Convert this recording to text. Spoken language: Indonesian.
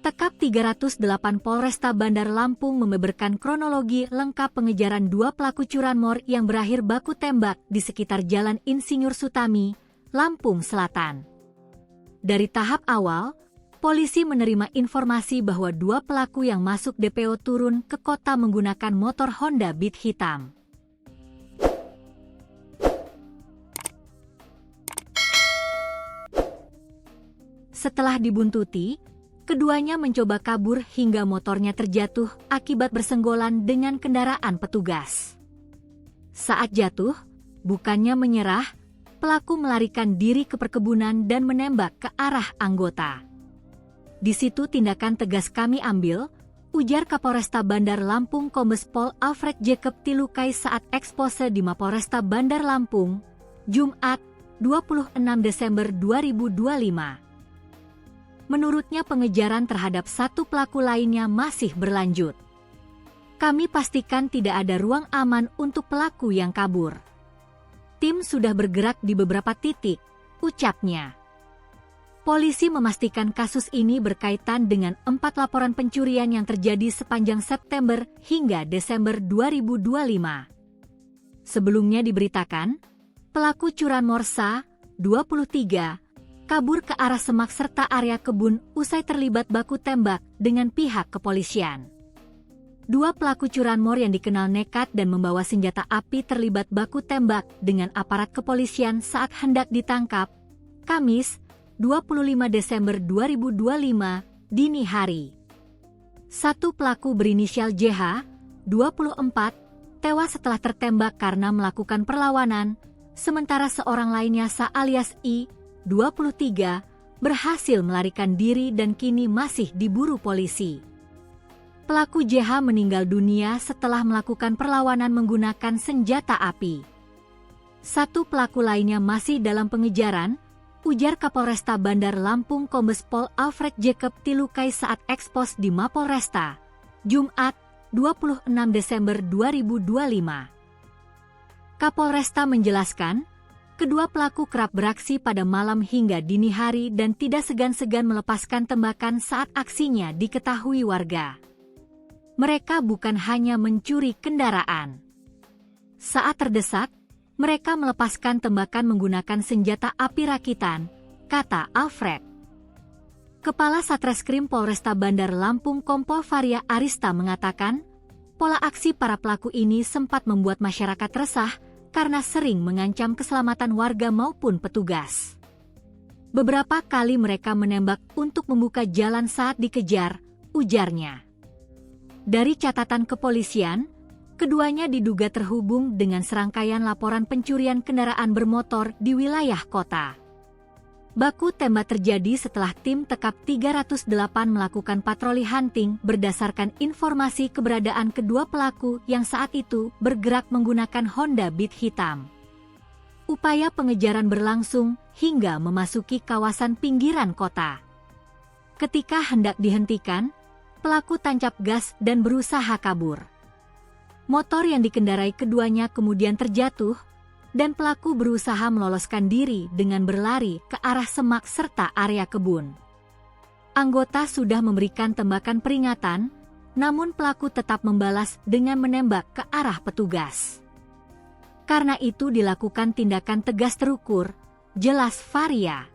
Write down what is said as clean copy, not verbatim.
Tekap 308 Polresta Bandar Lampung membeberkan kronologi lengkap pengejaran dua pelaku curanmor yang berakhir baku tembak di sekitar Jalan Insinyur Sutami, Lampung Selatan. Dari tahap awal, polisi menerima informasi bahwa dua pelaku yang masuk DPO turun ke kota menggunakan motor Honda Beat hitam. Setelah dibuntuti, keduanya mencoba kabur hingga motornya terjatuh akibat bersenggolan dengan kendaraan petugas. Saat jatuh, bukannya menyerah, pelaku melarikan diri ke perkebunan dan menembak ke arah anggota. Di situ tindakan tegas kami ambil, ujar Kapolresta Bandar Lampung Kombes Pol Alfred Jacob Tilukai saat ekspose di Mapolresta Bandar Lampung, Jumat, 26 Desember 2025. Menurutnya pengejaran terhadap satu pelaku lainnya masih berlanjut. Kami pastikan tidak ada ruang aman untuk pelaku yang kabur. Tim sudah bergerak di beberapa titik, ucapnya. Polisi memastikan kasus ini berkaitan dengan 4 laporan pencurian yang terjadi sepanjang September hingga Desember 2025. Sebelumnya diberitakan, pelaku curanmor Sa, 23, kabur ke arah semak serta area kebun usai terlibat baku tembak dengan pihak kepolisian. Dua pelaku curanmor yang dikenal nekat dan membawa senjata api terlibat baku tembak dengan aparat kepolisian saat hendak ditangkap, Kamis, 25 Desember 2025, dini hari. Satu pelaku berinisial JH, 24, tewas setelah tertembak karena melakukan perlawanan, sementara seorang lainnya Sa alias I, 23, berhasil melarikan diri dan kini masih diburu polisi. Pelaku JH meninggal dunia setelah melakukan perlawanan menggunakan senjata api. Satu pelaku lainnya masih dalam pengejaran, ujar Kapolresta Bandar Lampung Kombes Pol Alfred Jacob Tilukai saat ekspos di Mapolresta, Jumat, 26 Desember 2025. Kapolresta menjelaskan, kedua pelaku kerap beraksi pada malam hingga dini hari dan tidak segan-segan melepaskan tembakan saat aksinya diketahui warga. Mereka bukan hanya mencuri kendaraan. Saat terdesak, mereka melepaskan tembakan menggunakan senjata api rakitan, kata Alfred. Kepala Satreskrim Polresta Bandar Lampung Kompol Varia Arista mengatakan, pola aksi para pelaku ini sempat membuat masyarakat resah karena sering mengancam keselamatan warga maupun petugas. Beberapa kali mereka menembak untuk membuka jalan saat dikejar, ujarnya. Dari catatan kepolisian, keduanya diduga terhubung dengan serangkaian laporan pencurian kendaraan bermotor di wilayah kota. Baku tembak terjadi setelah tim Tekap 308 melakukan patroli hunting berdasarkan informasi keberadaan kedua pelaku yang saat itu bergerak menggunakan Honda Beat hitam. Upaya pengejaran berlangsung hingga memasuki kawasan pinggiran kota. Ketika hendak dihentikan, pelaku tancap gas dan berusaha kabur. Motor yang dikendarai keduanya kemudian terjatuh, dan pelaku berusaha meloloskan diri dengan berlari ke arah semak serta area kebun. Anggota sudah memberikan tembakan peringatan, namun pelaku tetap membalas dengan menembak ke arah petugas. Karena itu dilakukan tindakan tegas terukur, jelas Varia.